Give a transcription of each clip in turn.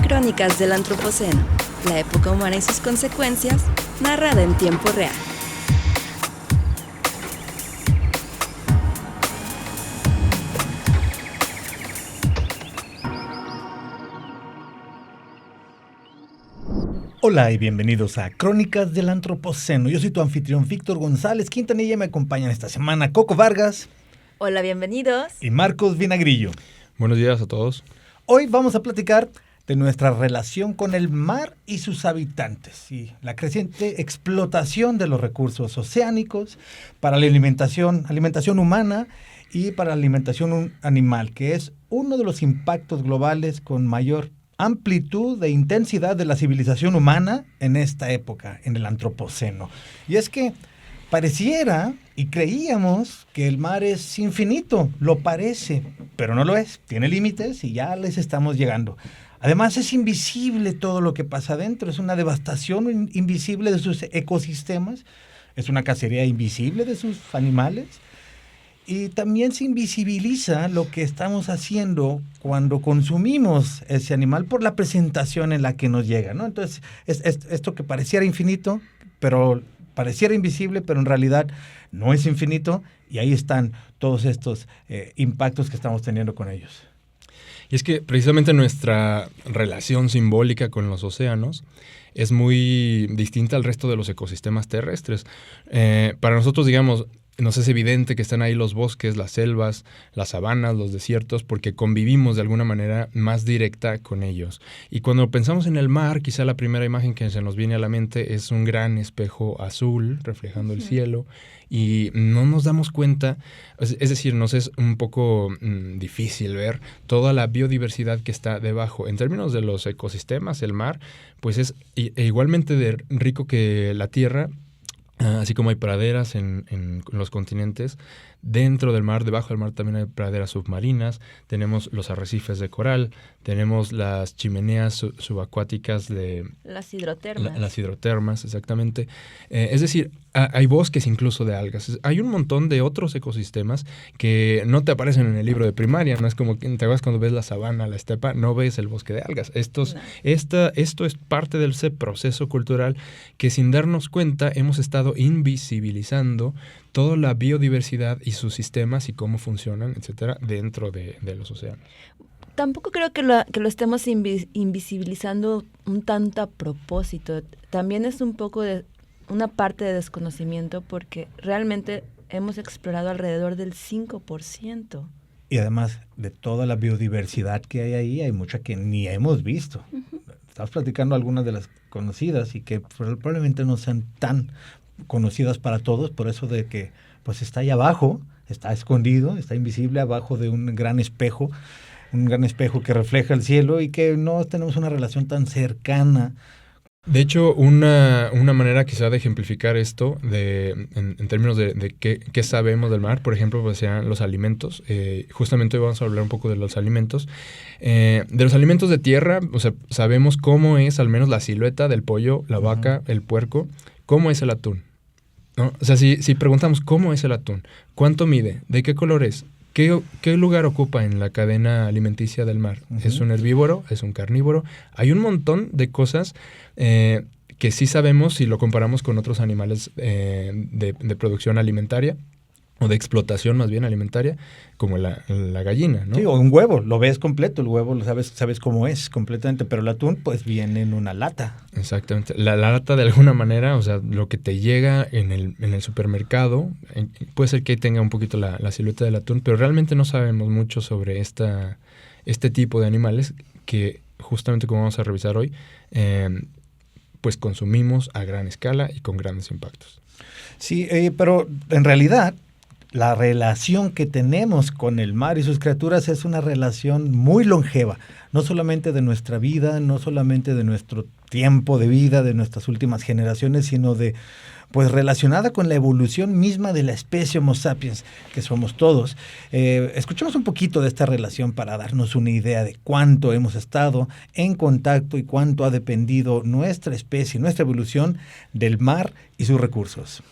Crónicas del Antropoceno, la época humana y sus consecuencias, narrada en tiempo real. Hola y bienvenidos a Crónicas del Antropoceno. Yo soy tu anfitrión Víctor González Quintanilla y me acompañan esta semana Coco Vargas. Hola, bienvenidos. Y Marcos Vinagrillo. Buenos días a todos. Hoy vamos a platicar de nuestra relación con el mar y sus habitantes y la creciente explotación de los recursos oceánicos para la alimentación humana y para la alimentación animal, que es uno de los impactos globales con mayor amplitud e intensidad de la civilización humana en esta época, en el Antropoceno. Y es que pareciera y creíamos que el mar es infinito, lo parece, pero no lo es, tiene límites y ya les estamos llegando. Además es invisible todo lo que pasa adentro, es una devastación invisible de sus ecosistemas, es una cacería invisible de sus animales. Y también se invisibiliza lo que estamos haciendo cuando consumimos ese animal por la presentación en la que nos llega, ¿no? Entonces, esto que pareciera infinito, pero pareciera invisible, pero en realidad no es infinito, y ahí están todos estos impactos que estamos teniendo con ellos. Y es que precisamente nuestra relación simbólica con los océanos es muy distinta al resto de los ecosistemas terrestres. Para nosotros, digamos, nos es evidente que están ahí los bosques, las selvas, las sabanas, los desiertos, porque convivimos de alguna manera más directa con ellos. Y cuando pensamos en el mar, quizá la primera imagen que se nos viene a la mente es un gran espejo azul reflejando el cielo, y no nos damos cuenta, es decir, nos es un poco difícil ver toda la biodiversidad que está debajo. En términos de los ecosistemas, el mar pues es igualmente rico que la tierra. Así como hay praderas en los continentes, dentro del mar, debajo del mar también hay praderas submarinas, tenemos los arrecifes de coral, tenemos las chimeneas subacuáticas de... Las hidrotermas. Las hidrotermas, exactamente. Es decir, hay bosques incluso de algas. Hay un montón de otros ecosistemas que no te aparecen en el libro de primaria. No es como que te vas cuando ves la sabana, la estepa, no ves el bosque de algas. Esto es parte de ese proceso cultural que sin darnos cuenta hemos estado invisibilizando toda la biodiversidad y sus sistemas y cómo funcionan, etcétera, dentro de los océanos. Tampoco creo que lo estemos invisibilizando un tanto a propósito. También es un poco de una parte de desconocimiento porque realmente hemos explorado alrededor del 5%. Y además de toda la biodiversidad que hay ahí, hay mucha que ni hemos visto. Uh-huh. Estamos platicando algunas de las conocidas y que probablemente no sean tan conocidas para todos, por eso de que pues está ahí abajo, está escondido, está invisible abajo de un gran espejo que refleja el cielo y que no tenemos una relación tan cercana. De hecho, una manera quizá de ejemplificar esto en términos de qué sabemos del mar, por ejemplo, pues sean los alimentos. Justamente hoy vamos a hablar un poco de los alimentos. De los alimentos de tierra, o sea, sabemos cómo es al menos la silueta del pollo, la vaca, el puerco, cómo es el atún, ¿no? O sea, si preguntamos cómo es el atún, cuánto mide, de qué color es, ¿qué lugar ocupa en la cadena alimenticia del mar? Uh-huh. ¿Es un herbívoro? ¿Es un carnívoro? Hay un montón de cosas que sí sabemos si lo comparamos con otros animales de producción alimentaria o de explotación más bien alimentaria, como la gallina, ¿no? Sí, o un huevo, lo ves completo, el huevo lo sabes cómo es completamente, pero el atún pues viene en una lata. Exactamente, la lata de alguna manera, o sea, lo que te llega en el supermercado, puede ser que tenga un poquito la silueta del atún, pero realmente no sabemos mucho sobre este tipo de animales que justamente como vamos a revisar hoy, pues consumimos a gran escala y con grandes impactos. Sí, pero en realidad la relación que tenemos con el mar y sus criaturas es una relación muy longeva, no solamente de nuestra vida, no solamente de nuestro tiempo de vida, de nuestras últimas generaciones, sino pues relacionada con la evolución misma de la especie Homo sapiens, que somos todos. Escuchemos un poquito de esta relación para darnos una idea de cuánto hemos estado en contacto y cuánto ha dependido nuestra especie, nuestra evolución del mar y sus recursos.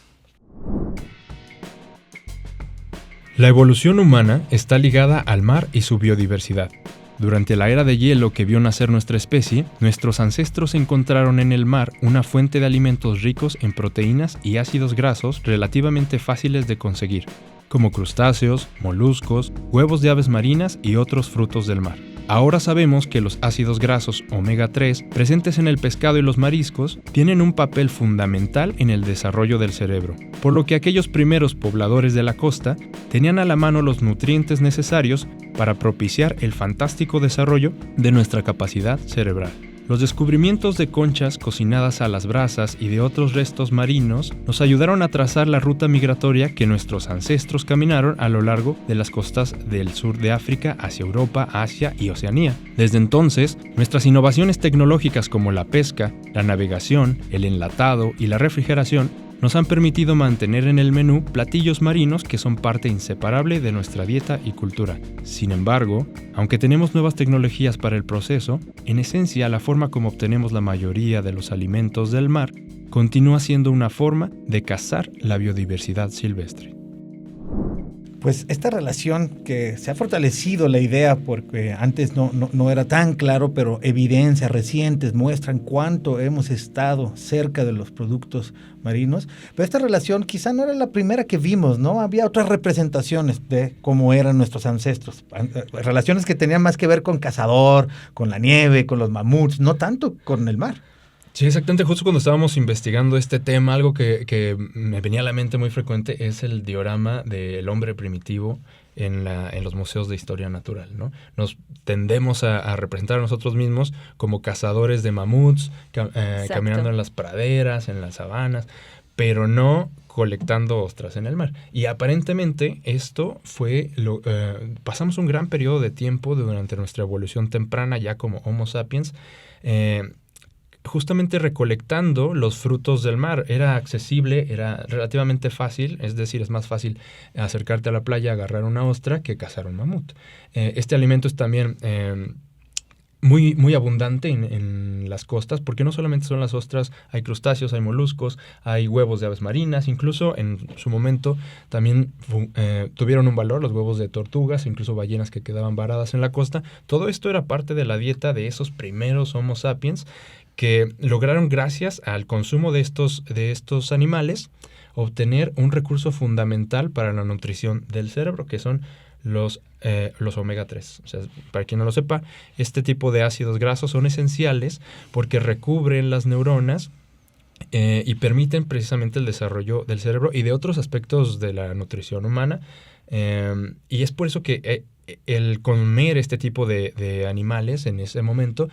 La evolución humana está ligada al mar y su biodiversidad. Durante la era de hielo que vio nacer nuestra especie, nuestros ancestros encontraron en el mar una fuente de alimentos ricos en proteínas y ácidos grasos relativamente fáciles de conseguir, como crustáceos, moluscos, huevos de aves marinas y otros frutos del mar. Ahora sabemos que los ácidos grasos omega 3 presentes en el pescado y los mariscos tienen un papel fundamental en el desarrollo del cerebro, por lo que aquellos primeros pobladores de la costa tenían a la mano los nutrientes necesarios para propiciar el fantástico desarrollo de nuestra capacidad cerebral. Los descubrimientos de conchas cocinadas a las brasas y de otros restos marinos nos ayudaron a trazar la ruta migratoria que nuestros ancestros caminaron a lo largo de las costas del sur de África hacia Europa, Asia y Oceanía. Desde entonces, nuestras innovaciones tecnológicas como la pesca, la navegación, el enlatado y la refrigeración nos han permitido mantener en el menú platillos marinos que son parte inseparable de nuestra dieta y cultura. Sin embargo, aunque tenemos nuevas tecnologías para el proceso, en esencia la forma como obtenemos la mayoría de los alimentos del mar continúa siendo una forma de cazar la biodiversidad silvestre. Pues esta relación que se ha fortalecido la idea porque antes no era tan claro, pero evidencias recientes muestran cuánto hemos estado cerca de los productos marinos. Pero esta relación quizá no era la primera que vimos, ¿no? Había otras representaciones de cómo eran nuestros ancestros. Relaciones que tenían más que ver con cazador, con la nieve, con los mamuts, no tanto con el mar. Sí, exactamente. Justo cuando estábamos investigando este tema, algo que me venía a la mente muy frecuente es el diorama del hombre primitivo en los museos de historia natural, ¿no? Nos tendemos a representar a nosotros mismos como cazadores de mamuts, caminando en las praderas, en las sabanas, pero no colectando ostras en el mar. Y aparentemente esto fue pasamos un gran periodo de tiempo durante nuestra evolución temprana ya como Homo sapiens, justamente recolectando los frutos del mar. Era accesible, era relativamente fácil, es decir, es más fácil acercarte a la playa, agarrar una ostra que cazar un mamut. Este alimento es también muy, muy abundante en las costas, porque no solamente son las ostras, hay crustáceos, hay moluscos, hay huevos de aves marinas, incluso en su momento también tuvieron un valor los huevos de tortugas, incluso ballenas que quedaban varadas en la costa. Todo esto era parte de la dieta de esos primeros Homo sapiens que lograron, gracias al consumo de estos animales, obtener un recurso fundamental para la nutrición del cerebro, que son los omega 3. O sea, para quien no lo sepa, este tipo de ácidos grasos son esenciales porque recubren las neuronas y permiten precisamente el desarrollo del cerebro y de otros aspectos de la nutrición humana. Y es por eso que el comer este tipo de animales en ese momento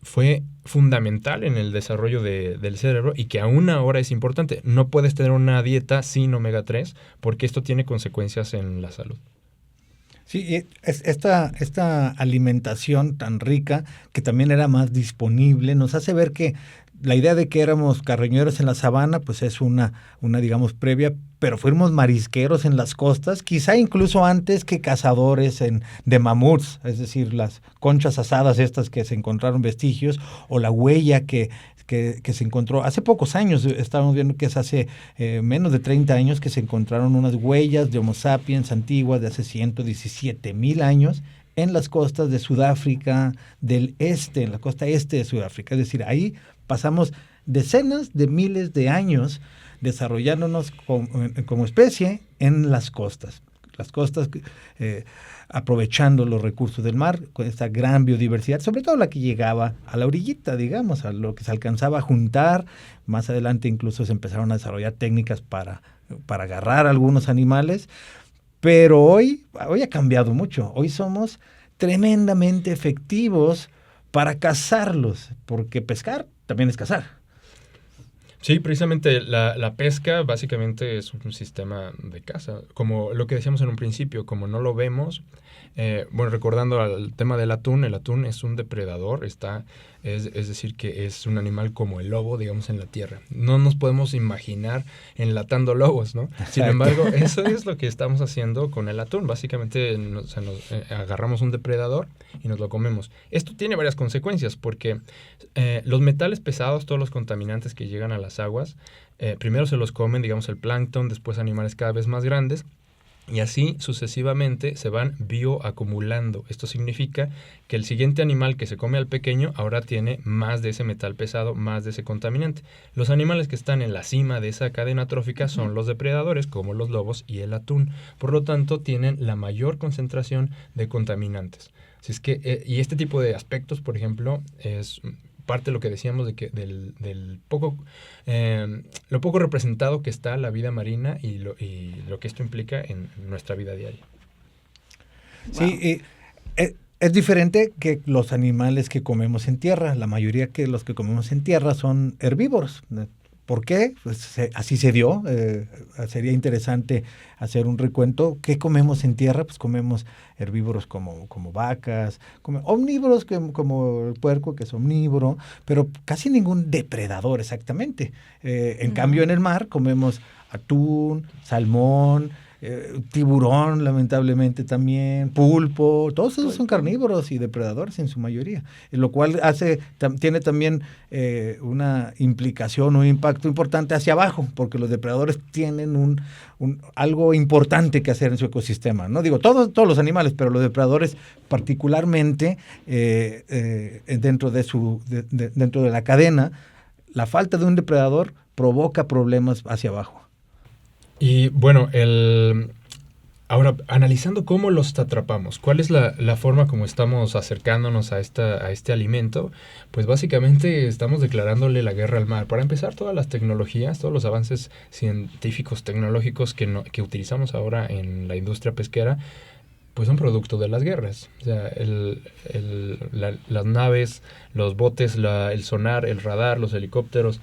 fue fundamental en el desarrollo del cerebro y que aún ahora es importante. No puedes tener una dieta sin omega 3 porque esto tiene consecuencias en la salud. Sí, esta alimentación tan rica que también era más disponible nos hace ver que la idea de que éramos carroñeros en la sabana pues es una digamos previa, pero fuimos marisqueros en las costas, quizá incluso antes que cazadores de mamuts, es decir, las conchas asadas estas que se encontraron vestigios o la huella que se encontró hace pocos años. Estábamos viendo que es hace menos de 30 años que se encontraron unas huellas de Homo sapiens antiguas de hace 117,000 años en las costas de Sudáfrica del este, en la costa este de Sudáfrica. Es decir, ahí pasamos decenas de miles de años desarrollándonos como especie en las costas. Las costas aprovechando los recursos del mar, con esta gran biodiversidad, sobre todo la que llegaba a la orillita, digamos, a lo que se alcanzaba a juntar. Más adelante incluso se empezaron a desarrollar técnicas para agarrar algunos animales, pero hoy ha cambiado mucho. Hoy somos tremendamente efectivos para cazarlos, porque pescar también es cazar. Sí, precisamente la pesca básicamente es un sistema de caza. Como lo que decíamos en un principio, como no lo vemos, recordando al tema del atún, el atún es un depredador, es decir, que es un animal como el lobo, digamos, en la tierra. No nos podemos imaginar enlatando lobos, ¿no? Exacto. Sin embargo, eso es lo que estamos haciendo con el atún. Básicamente nos agarramos un depredador y nos lo comemos. Esto tiene varias consecuencias porque los metales pesados, todos los contaminantes que llegan a las aguas, primero se los comen, digamos, el plancton, después animales cada vez más grandes. Y así sucesivamente se van bioacumulando. Esto significa que el siguiente animal que se come al pequeño ahora tiene más de ese metal pesado, más de ese contaminante. Los animales que están en la cima de esa cadena trófica son los depredadores, como los lobos y el atún. Por lo tanto, tienen la mayor concentración de contaminantes. Así es que, y este tipo de aspectos, por ejemplo, es parte de lo que decíamos de que del poco lo poco representado que está la vida marina y lo que esto implica en nuestra vida diaria. Sí, es diferente que los animales que comemos en tierra. La mayoría de los que comemos en tierra son herbívoros. ¿Por qué? Pues así se dio. Sería interesante hacer un recuento. ¿Qué comemos en tierra? Pues comemos herbívoros como vacas, omnívoros como el puerco, que es omnívoro, pero casi ningún depredador exactamente. En cambio, en el mar comemos atún, salmón, tiburón, lamentablemente también, pulpo, todos esos son carnívoros y depredadores en su mayoría, lo cual tiene también una implicación, un impacto importante hacia abajo, porque los depredadores tienen algo importante que hacer en su ecosistema, ¿no? Digo, todos los animales, pero los depredadores particularmente dentro de la cadena, la falta de un depredador provoca problemas hacia abajo. Y bueno, ahora analizando cómo los atrapamos, cuál es la forma como estamos acercándonos a este alimento, pues básicamente estamos declarándole la guerra al mar. Para empezar, todas las tecnologías, todos los avances científicos, tecnológicos que utilizamos ahora en la industria pesquera, pues son producto de las guerras. O sea, las naves, los botes, el sonar, el radar, los helicópteros,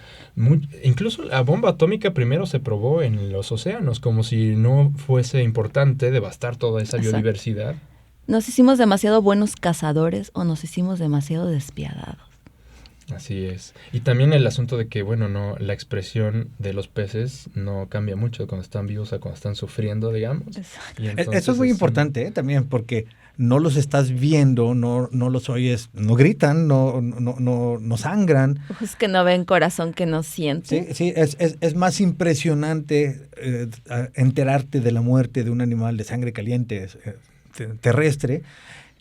incluso la bomba atómica primero se probó en los océanos, como si no fuese importante devastar toda esa biodiversidad. ¿Nos hicimos demasiado buenos cazadores o nos hicimos demasiado despiadados? Así es. Y también el asunto de que, bueno, no, la expresión de los peces no cambia mucho cuando están vivos a cuando están sufriendo, digamos. Y eso es muy importante también, porque no los estás viendo, no los oyes, no gritan, no sangran. Es que no ven corazón que no siente. Sí, es más impresionante enterarte de la muerte de un animal de sangre caliente terrestre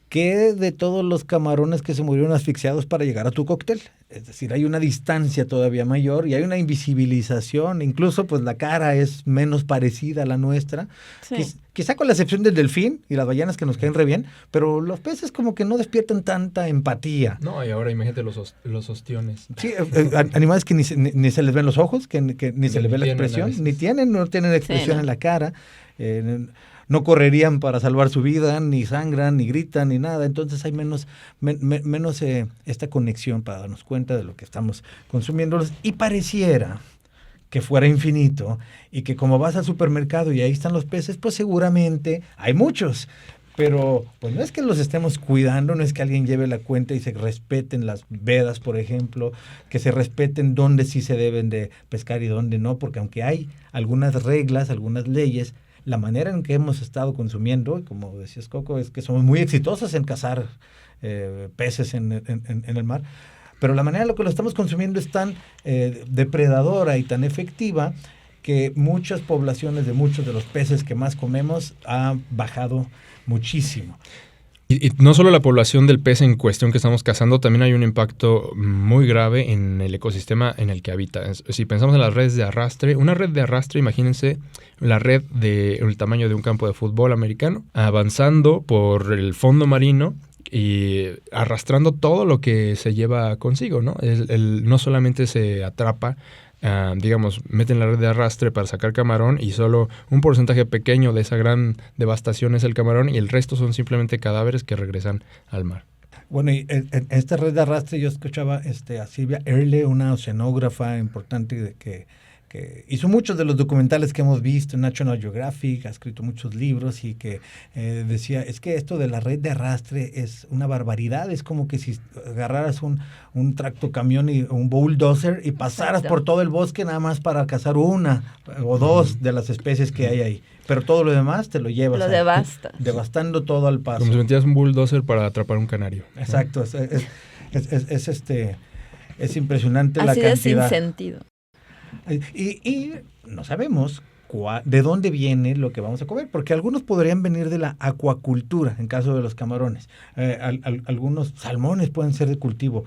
que de todos los camarones que se murieron asfixiados para llegar a tu cóctel. Es decir, hay una distancia todavía mayor y hay una invisibilización. Incluso, pues, la cara es menos parecida a la nuestra. Sí. Quizá con la excepción del delfín y las ballenas, que nos caen re bien, pero los peces como que no despiertan tanta empatía. No, y ahora imagínate los ostiones. Sí, animales que ni se les ven los ojos, que ni se les ve la expresión, no tienen expresión en la cara. No correrían para salvar su vida, ni sangran, ni gritan, ni nada. Entonces hay menos esta conexión para darnos cuenta de lo que estamos consumiéndolos. Y pareciera que fuera infinito y que como vas al supermercado y ahí están los peces, pues seguramente hay muchos. Pero pues no es que los estemos cuidando, no es que alguien lleve la cuenta y se respeten las vedas, por ejemplo, que se respeten dónde sí se deben de pescar y dónde no, porque aunque hay algunas reglas, algunas leyes, la manera en que hemos estado consumiendo, y como decías, Coco, es que somos muy exitosos en cazar peces en el mar, pero la manera en la que lo estamos consumiendo es tan depredadora y tan efectiva que muchas poblaciones de muchos de los peces que más comemos han bajado muchísimo. Y no solo la población del pez en cuestión que estamos cazando, también hay un impacto muy grave en el ecosistema en el que habita. Si pensamos en las redes de arrastre, una red de arrastre, imagínense la red del tamaño de un campo de fútbol americano, avanzando por el fondo marino y arrastrando todo lo que se lleva consigo, ¿no? No solamente se atrapa, digamos, meten la red de arrastre para sacar camarón y solo un porcentaje pequeño de esa gran devastación es el camarón y el resto son simplemente cadáveres que regresan al mar. Bueno, y en esta red de arrastre yo escuchaba a Silvia Earle, una oceanógrafa importante que hizo muchos de los documentales que hemos visto en National Geographic, ha escrito muchos libros y que decía, es que esto de la red de arrastre es una barbaridad, es como que si agarraras un tractocamión y un bulldozer y pasaras por todo el bosque nada más para cazar una o dos de las especies que hay ahí, pero todo lo demás te lo llevas. Lo devastas. Devastando todo al paso. Como si metías un bulldozer para atrapar un canario. Exacto, ¿no? Es impresionante la cantidad. Así de sin sentido. Y no sabemos de dónde viene lo que vamos a comer, porque algunos podrían venir de la acuacultura, en caso de los camarones. Algunos salmones pueden ser de cultivo,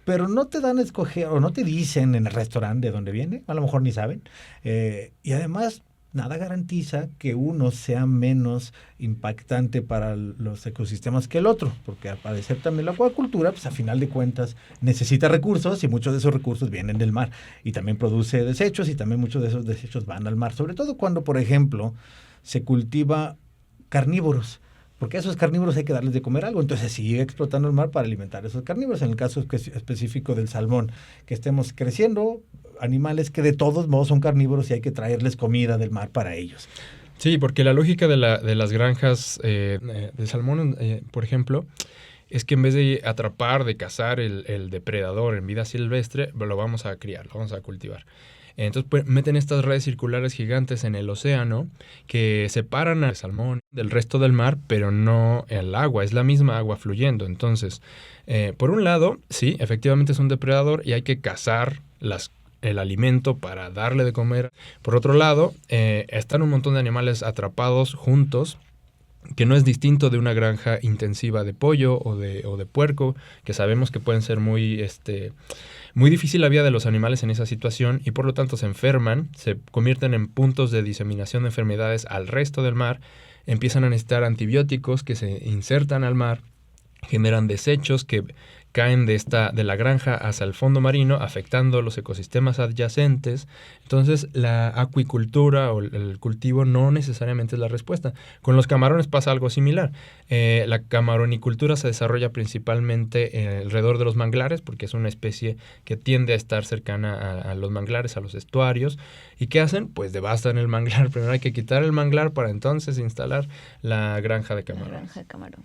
pero no te dan a escoger o no te dicen en el restaurante de dónde viene, a lo mejor ni saben. Y además, nada garantiza que uno sea menos impactante para los ecosistemas que el otro, porque al parecer también la acuacultura, pues a final de cuentas, necesita recursos y muchos de esos recursos vienen del mar y también produce desechos y también muchos de esos desechos van al mar, sobre todo cuando, por ejemplo, se cultiva carnívoros. Porque a esos carnívoros hay que darles de comer algo, entonces se sigue explotando el mar para alimentar a esos carnívoros. En el caso específico del salmón, que estemos creciendo animales que de todos modos son carnívoros y hay que traerles comida del mar para ellos. Sí, porque la lógica de las granjas de salmón, por ejemplo, es que en vez de atrapar, de cazar el depredador en vida silvestre, lo vamos a criar, lo vamos a cultivar. Entonces pues, meten estas redes circulares gigantes en el océano que separan al salmón del resto del mar, pero no el agua, es la misma agua fluyendo. Entonces, por un lado, sí, efectivamente es un depredador y hay que cazar el alimento para darle de comer. Por otro lado, están un montón de animales atrapados juntos, que no es distinto de una granja intensiva de pollo o de puerco, que sabemos que pueden ser muy difícil la vida de los animales en esa situación y por lo tanto se enferman, se convierten en puntos de diseminación de enfermedades al resto del mar, empiezan a necesitar antibióticos que se insertan al mar, generan desechos que caen de la granja hacia el fondo marino, afectando los ecosistemas adyacentes. Entonces, la acuicultura o el cultivo no necesariamente es la respuesta. Con los camarones pasa algo similar. La camaronicultura se desarrolla principalmente alrededor de los manglares, porque es una especie que tiende a estar cercana a los manglares, a los estuarios. ¿Y qué hacen? Pues devastan el manglar. Primero hay que quitar el manglar para entonces instalar la granja de camarones. La granja de camarón.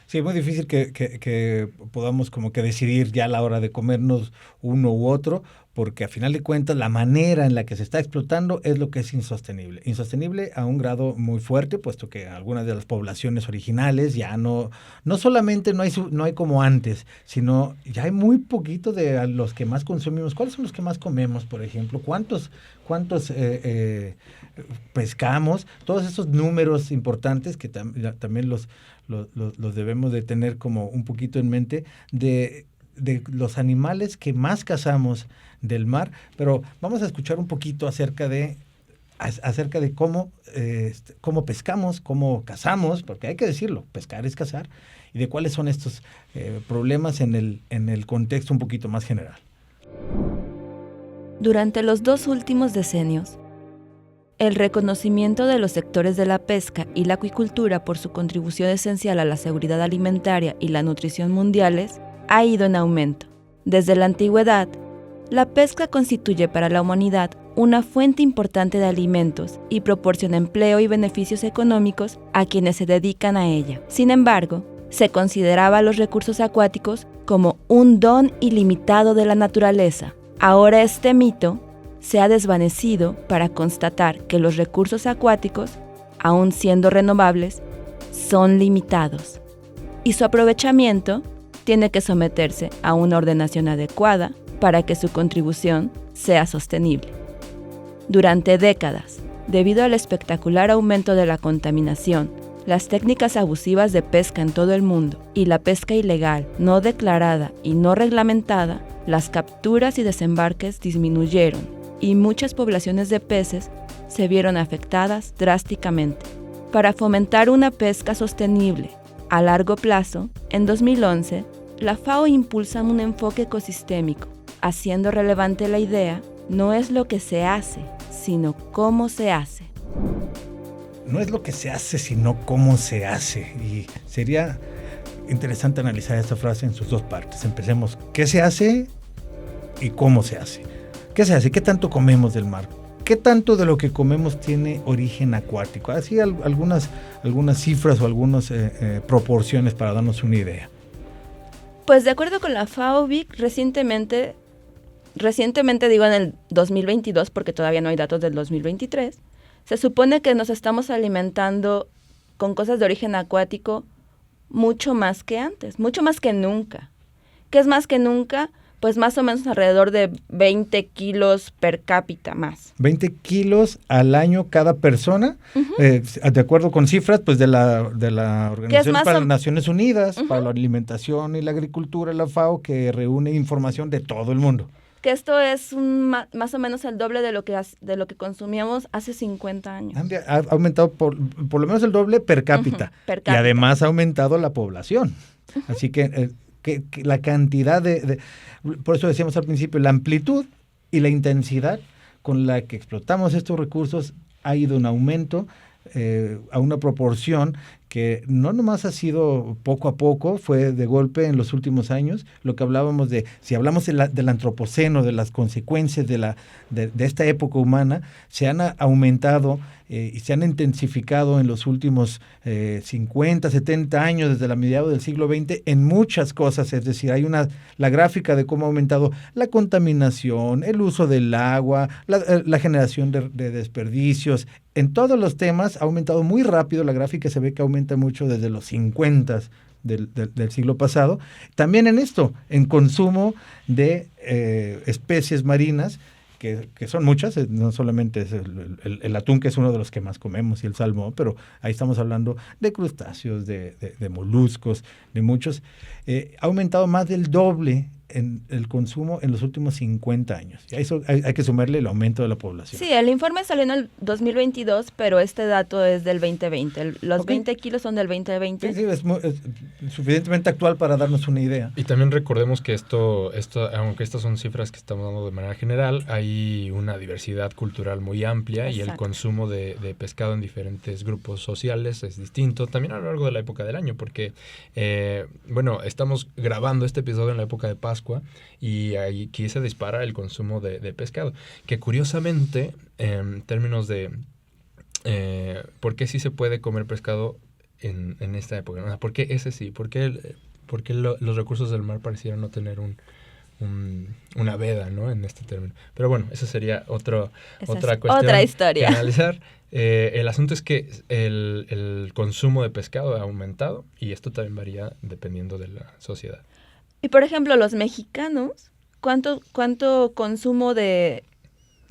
Sí, es muy difícil que podamos como que decidir ya a la hora de comernos uno u otro, porque a final de cuentas la manera en la que se está explotando es lo que es insostenible. Insostenible a un grado muy fuerte, puesto que algunas de las poblaciones originales ya no solamente no hay como antes, sino ya hay muy poquito de los que más consumimos. ¿Cuáles son los que más comemos, por ejemplo? ¿Cuántos pescamos? Todos esos números importantes que también los debemos de tener como un poquito en mente de los animales que más cazamos del mar, pero vamos a escuchar un poquito acerca de cómo pescamos, cómo cazamos, porque hay que decirlo, pescar es cazar, y de cuáles son estos problemas en el contexto un poquito más general. Durante los 2 últimos decenios, el reconocimiento de los sectores de la pesca y la acuicultura por su contribución esencial a la seguridad alimentaria y la nutrición mundiales ha ido en aumento. Desde la antigüedad, la pesca constituye para la humanidad una fuente importante de alimentos y proporciona empleo y beneficios económicos a quienes se dedican a ella. Sin embargo, se consideraba a los recursos acuáticos como un don ilimitado de la naturaleza. Ahora este mito se ha desvanecido para constatar que los recursos acuáticos, aun siendo renovables, son limitados y su aprovechamiento tiene que someterse a una ordenación adecuada para que su contribución sea sostenible. Durante décadas, debido al espectacular aumento de la contaminación, las técnicas abusivas de pesca en todo el mundo y la pesca ilegal, no declarada y no reglamentada, las capturas y desembarques disminuyeron y muchas poblaciones de peces se vieron afectadas drásticamente. Para fomentar una pesca sostenible a largo plazo, en 2011, la FAO impulsa un enfoque ecosistémico, haciendo relevante la idea, no es lo que se hace, sino cómo se hace. No es lo que se hace, sino cómo se hace. Y sería interesante analizar esta frase en sus dos partes. Empecemos, ¿qué se hace y cómo se hace? ¿Qué se hace? ¿Qué tanto comemos del mar? ¿Qué tanto de lo que comemos tiene origen acuático? Así algunas cifras o algunas proporciones para darnos una idea. Pues de acuerdo con la FAO, Vic, recientemente digo en el 2022 porque todavía no hay datos del 2023, se supone que nos estamos alimentando con cosas de origen acuático mucho más que antes, mucho más que nunca. ¿Qué es más que nunca? pues más o menos alrededor de 20 kilos per cápita más. 20 kilos al año cada persona, de acuerdo con cifras pues de la Organización para las Naciones Unidas, para la Alimentación y la Agricultura, la FAO, que reúne información de todo el mundo. Que esto es más o menos el doble de lo que consumíamos hace 50 años. Ha aumentado por lo menos el doble per cápita. Per cápita. Y además ha aumentado la población. Así que la cantidad por eso decíamos al principio, la amplitud y la intensidad con la que explotamos estos recursos ha ido en aumento a una proporción que no nomás ha sido poco a poco, fue de golpe en los últimos años. Lo que hablábamos si hablamos del antropoceno, de las consecuencias de esta época humana, se han aumentado y se han intensificado en los últimos 50, 70 años, desde la mediados del siglo XX, en muchas cosas. Es decir, hay la gráfica de cómo ha aumentado la contaminación, el uso del agua, la generación de desperdicios. En todos los temas ha aumentado muy rápido la gráfica, se ve que aumenta mucho desde los 50 del siglo pasado. También en esto, en consumo de especies marinas, que son muchas, no solamente es el atún, que es uno de los que más comemos, y el salmón, pero ahí estamos hablando de crustáceos, de moluscos, de muchos. Ha aumentado más del doble en el consumo en los últimos 50 años. Y a eso hay que sumarle el aumento de la población. Sí, el informe salió en el 2022, pero este dato es del 2020. Los 20 kilos son del 2020. Sí, es suficientemente actual para darnos una idea. Y también recordemos que esto, aunque estas son cifras que estamos dando de manera general, hay una diversidad cultural muy amplia. Exacto. Y el consumo de pescado en diferentes grupos sociales es distinto, también a lo largo de la época del año, porque, estamos grabando este episodio en la época de Pascua, y aquí se dispara el consumo de pescado, que curiosamente, en términos de por qué sí se puede comer pescado en esta época, ¿no? ¿Por qué ese sí? ¿Por qué los recursos del mar parecieran no tener una veda, ¿no? En este término? Pero bueno, eso sería otra cuestión. Otra historia. Que analizar. El asunto es que el consumo de pescado ha aumentado, y esto también varía dependiendo de la sociedad. Y por ejemplo, los mexicanos, ¿cuánto consumo de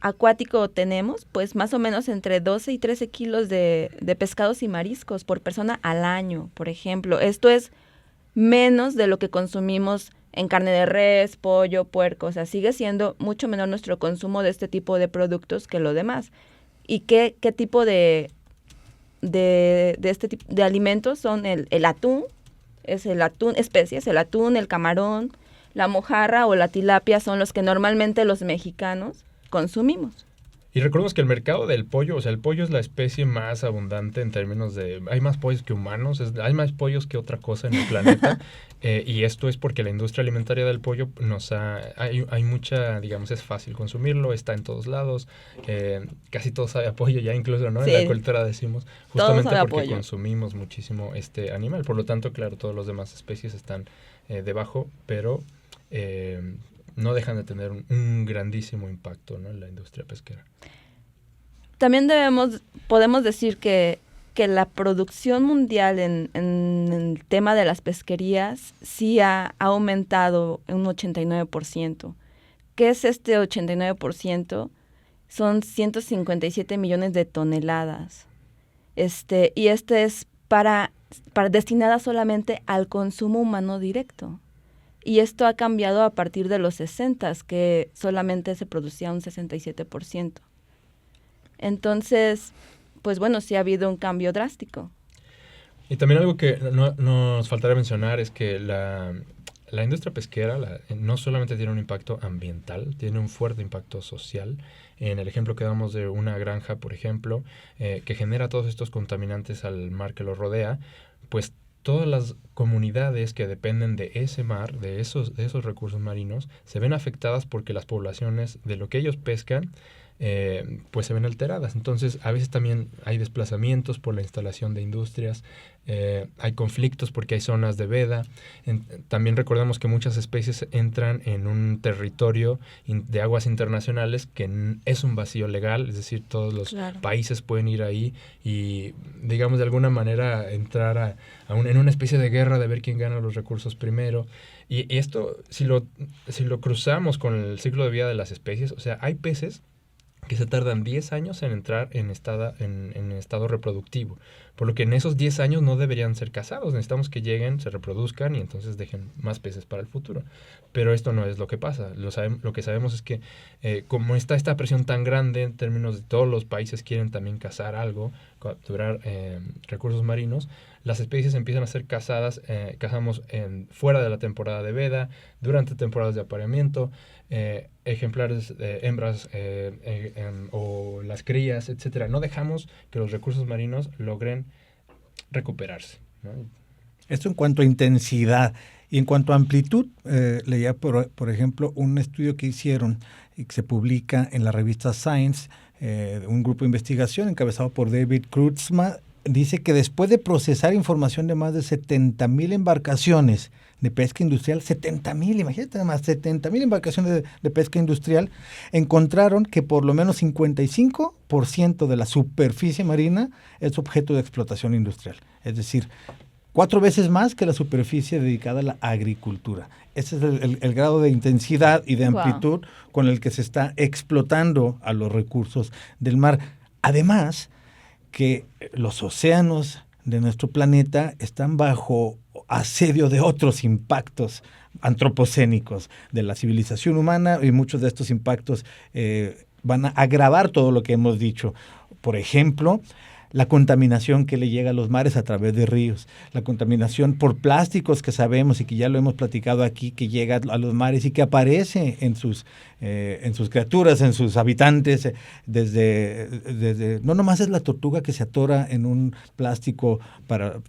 acuático tenemos? Pues más o menos entre 12 y 13 kilos de pescados y mariscos por persona al año, por ejemplo. Esto es menos de lo que consumimos en carne de res, pollo, puerco. O sea, sigue siendo mucho menor nuestro consumo de este tipo de productos que lo demás. ¿Y qué tipo de este tipo de alimentos son el atún? Es el atún, especies, el atún, el camarón, la mojarra o la tilapia son los que normalmente los mexicanos consumimos. Y recordemos que el mercado del pollo, o sea, el pollo es la especie más abundante en términos de... Hay más pollos que humanos, hay más pollos que otra cosa en el planeta. Y esto es porque la industria alimentaria del pollo hay mucha, digamos, es fácil consumirlo, está en todos lados. Casi todo sabe a pollo ya incluso, ¿no? Sí. En la cultura decimos, justamente porque consumimos muchísimo este animal. Por lo tanto, claro, todas las demás especies están debajo, pero... no dejan de tener un grandísimo impacto, ¿no? En la industria pesquera. También podemos decir que la producción mundial en el tema de las pesquerías sí ha aumentado en un 89%. ¿Qué es este 89%? Son 157 millones de toneladas. Y este es para destinada solamente al consumo humano directo. Y esto ha cambiado a partir de los 60s, que solamente se producía un 67%. Entonces, pues bueno, sí ha habido un cambio drástico. Y también algo que no nos faltaría mencionar es que la industria pesquera no solamente tiene un impacto ambiental, tiene un fuerte impacto social. En el ejemplo que damos de una granja, por ejemplo, que genera todos estos contaminantes al mar que lo rodea, pues todas las comunidades que dependen de ese mar, de esos recursos marinos, se ven afectadas porque las poblaciones de lo que ellos pescan pues se ven alteradas. Entonces, a veces también hay desplazamientos por la instalación de industrias, hay conflictos porque hay zonas de veda. También recordemos que muchas especies entran en un territorio de aguas internacionales que es un vacío legal, es decir, todos los países pueden ir ahí y, digamos, de alguna manera entrar en una especie de guerra de ver quién gana los recursos primero. Y esto, si lo cruzamos con el ciclo de vida de las especies, o sea, hay peces que se tardan 10 años en entrar en estado reproductivo. Por lo que en esos 10 años no deberían ser cazados. Necesitamos que lleguen, se reproduzcan y entonces dejen más peces para el futuro. Pero esto no es lo que pasa. Lo que sabemos es que como está esta presión tan grande en términos de todos los países quieren también cazar algo, capturar recursos marinos, las especies empiezan a ser cazadas, cazamos fuera de la temporada de veda, durante temporadas de apareamiento, ejemplares, hembras o las crías, etcétera. No dejamos que los recursos marinos logren recuperarse, ¿no? Esto en cuanto a intensidad. Y en cuanto a amplitud, leía, por ejemplo, un estudio que hicieron y que se publica en la revista Science, un grupo de investigación encabezado por David Kreutzmann, dice que después de procesar información de más de 70,000 embarcaciones de pesca industrial, 70,000, imagínate nada más, 70,000 embarcaciones de pesca industrial, encontraron que por lo menos 55% de la superficie marina es objeto de explotación industrial. Es decir, 4 veces más que la superficie dedicada a la agricultura. Ese es el grado de intensidad y de amplitud con el que se está explotando a los recursos del mar. Además, que los océanos de nuestro planeta están bajo asedio de otros impactos antropocénicos de la civilización humana, y muchos de estos impactos van a agravar todo lo que hemos dicho. Por ejemplo, la contaminación que le llega a los mares a través de ríos, la contaminación por plásticos que sabemos y que ya lo hemos platicado aquí, que llega a los mares y que aparece en sus criaturas, en sus habitantes, desde no nomás es la tortuga que se atora en un plástico para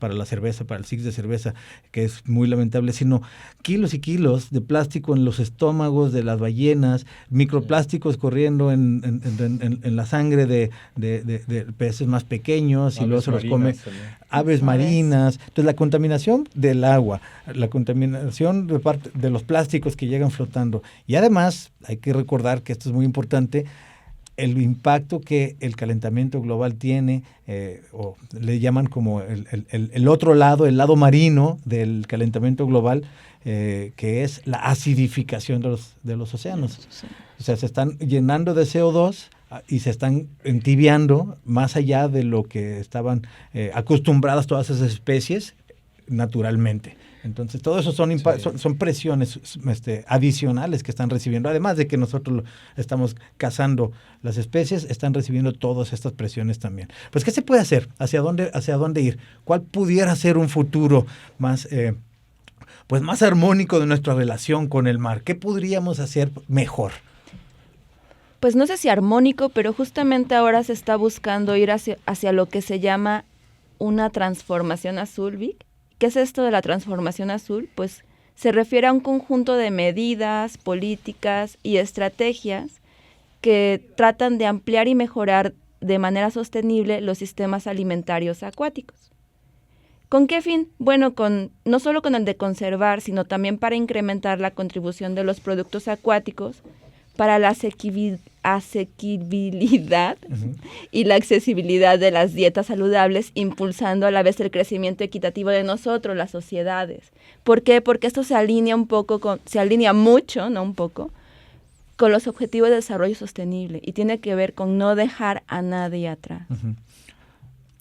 la cerveza, para el six de cerveza, que es muy lamentable, sino kilos y kilos de plástico en los estómagos de las ballenas, microplásticos corriendo en la sangre de peces más pequeños, y luego se los come aves marinas. Entonces, la contaminación del agua, la contaminación de los plásticos que llegan flotando, y además hay que recordar que esto es muy importante, el impacto que el calentamiento global tiene, o le llaman como el otro lado, el lado marino del calentamiento global, que es la acidificación de los océanos. O sea, se están llenando de CO2 y se están entibiando más allá de lo que estaban acostumbradas todas esas especies naturalmente. Entonces, todo eso son presiones adicionales que están recibiendo. Además de que nosotros estamos cazando las especies, están recibiendo todas estas presiones también. Pues, ¿qué se puede hacer? ¿Hacia dónde ir? ¿Cuál pudiera ser un futuro más armónico de nuestra relación con el mar? ¿Qué podríamos hacer mejor? Pues no sé si armónico, pero justamente ahora se está buscando ir hacia lo que se llama una transformación azul, Vic. ¿Qué es esto de la transformación azul? Pues se refiere a un conjunto de medidas, políticas y estrategias que tratan de ampliar y mejorar de manera sostenible los sistemas alimentarios acuáticos. ¿Con qué fin? Bueno, no solo con el de conservar, sino también para incrementar la contribución de los productos acuáticos para la asequibilidad y la accesibilidad de las dietas saludables, impulsando a la vez el crecimiento equitativo de nosotros, las sociedades. ¿Por qué? Porque esto se alinea mucho, no un poco, con los objetivos de desarrollo sostenible, y tiene que ver con no dejar a nadie atrás. Uh-huh.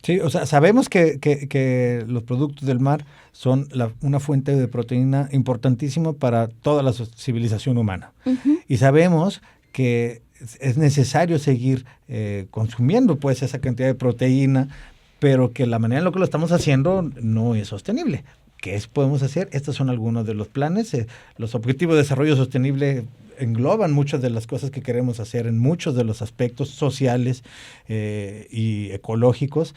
Sí, o sea, sabemos que los productos del mar son una fuente de proteína importantísima para toda la civilización humana. Uh-huh. Y sabemos que es necesario seguir consumiendo pues esa cantidad de proteína, pero que la manera en la que lo estamos haciendo no es sostenible. ¿Qué podemos hacer? Estos son algunos de los planes. Los objetivos de desarrollo sostenible engloban muchas de las cosas que queremos hacer en muchos de los aspectos sociales y ecológicos,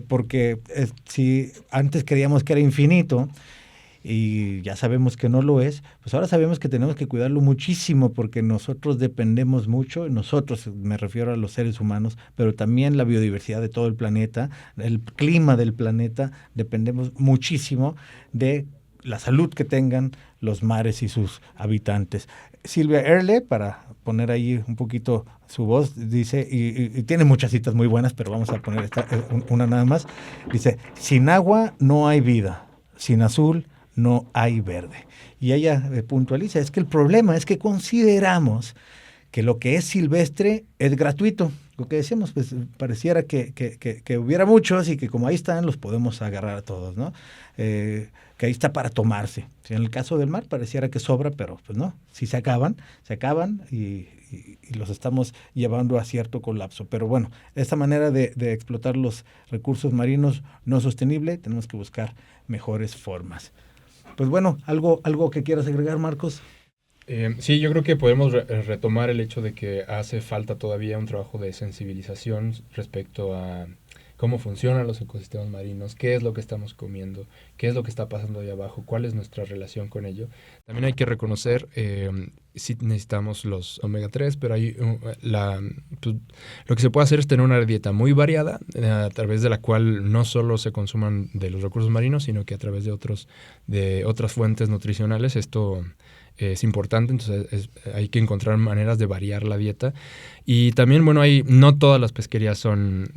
porque si antes creíamos que era infinito, y ya sabemos que no lo es, pues ahora sabemos que tenemos que cuidarlo muchísimo porque nosotros dependemos mucho, nosotros me refiero a los seres humanos, pero también la biodiversidad de todo el planeta, el clima del planeta, dependemos muchísimo de la salud que tengan los mares y sus habitantes. Silvia Earle, para poner ahí un poquito su voz, dice, y tiene muchas citas muy buenas, pero vamos a poner una nada más, dice, sin agua no hay vida, sin azul no hay verde. Y ella puntualiza, es que el problema es que consideramos que lo que es silvestre es gratuito. Lo que decíamos, pues pareciera que hubiera muchos y que como ahí están los podemos agarrar a todos, ¿no? Que ahí está para tomarse. En el caso del mar pareciera que sobra, pero pues no, si se acaban y los estamos llevando a cierto colapso. Pero bueno, esta manera de explotar los recursos marinos no sostenible, tenemos que buscar mejores formas. Pues bueno, algo que quieras agregar, Marcos. Sí, yo creo que podemos retomar el hecho de que hace falta todavía un trabajo de sensibilización respecto a cómo funcionan los ecosistemas marinos, qué es lo que estamos comiendo, qué es lo que está pasando ahí abajo, cuál es nuestra relación con ello. También hay que reconocer, sí necesitamos los omega 3, pero hay lo que se puede hacer es tener una dieta muy variada, a través de la cual no solo se consuman de los recursos marinos, sino que a través de otras fuentes nutricionales. Esto es importante, entonces hay que encontrar maneras de variar la dieta. Y también, bueno, no todas las pesquerías son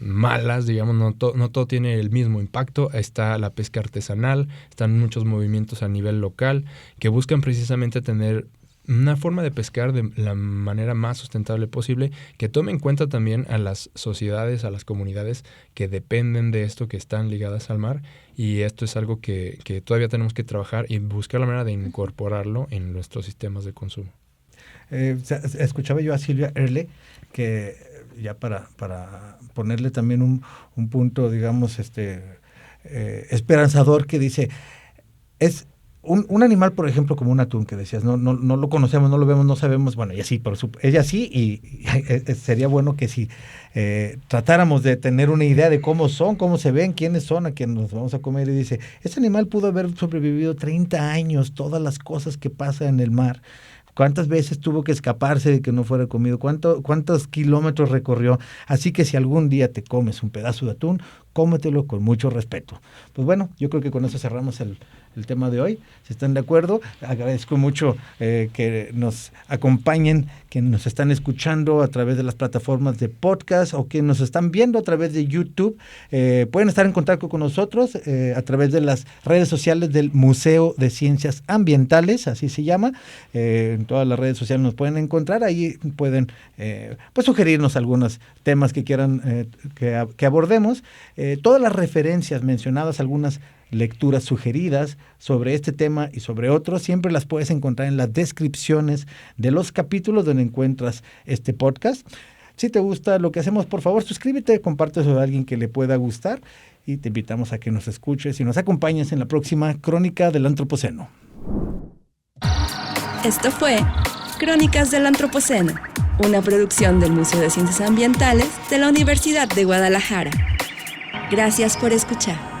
malas, digamos, no todo tiene el mismo impacto. Está la pesca artesanal, están muchos movimientos a nivel local que buscan precisamente tener una forma de pescar de la manera más sustentable posible, que tome en cuenta también a las sociedades, a las comunidades que dependen de esto, que están ligadas al mar, y esto es algo que todavía tenemos que trabajar y buscar la manera de incorporarlo en nuestros sistemas de consumo. Escuchaba yo a Silvia Earle, que ya para ponerle también un punto, digamos, esperanzador, que dice, es un animal, por ejemplo, como un atún, que decías, no lo conocemos, no lo vemos, no sabemos, bueno, ella sí, ella sí, y sería bueno que si tratáramos de tener una idea de cómo son, cómo se ven, quiénes son, a quienes nos vamos a comer, y dice, ese animal pudo haber sobrevivido 30 años, todas las cosas que pasan en el mar, cuántas veces tuvo que escaparse de que no fuera comido, cuántos kilómetros recorrió, así que si algún día te comes un pedazo de atún, cómetelo con mucho respeto. Pues bueno, yo creo que con eso cerramos el tema de hoy. Si están de acuerdo, agradezco mucho que nos acompañen, que nos están escuchando a través de las plataformas de podcast o que nos están viendo a través de YouTube. Pueden estar en contacto con nosotros a través de las redes sociales del Museo de Ciencias Ambientales, así se llama. En todas las redes sociales nos pueden encontrar. Ahí pueden pues sugerirnos algunos temas que quieran que abordemos. Todas las referencias mencionadas, algunas lecturas sugeridas sobre este tema y sobre otros, siempre las puedes encontrar en las descripciones de los capítulos donde encuentras este podcast. Si te gusta lo que hacemos, por favor, suscríbete, compártelo a alguien que le pueda gustar y te invitamos a que nos escuches y nos acompañes en la próxima Crónica del Antropoceno. Esto fue Crónicas del Antropoceno, una producción del Museo de Ciencias Ambientales de la Universidad de Guadalajara. Gracias por escuchar.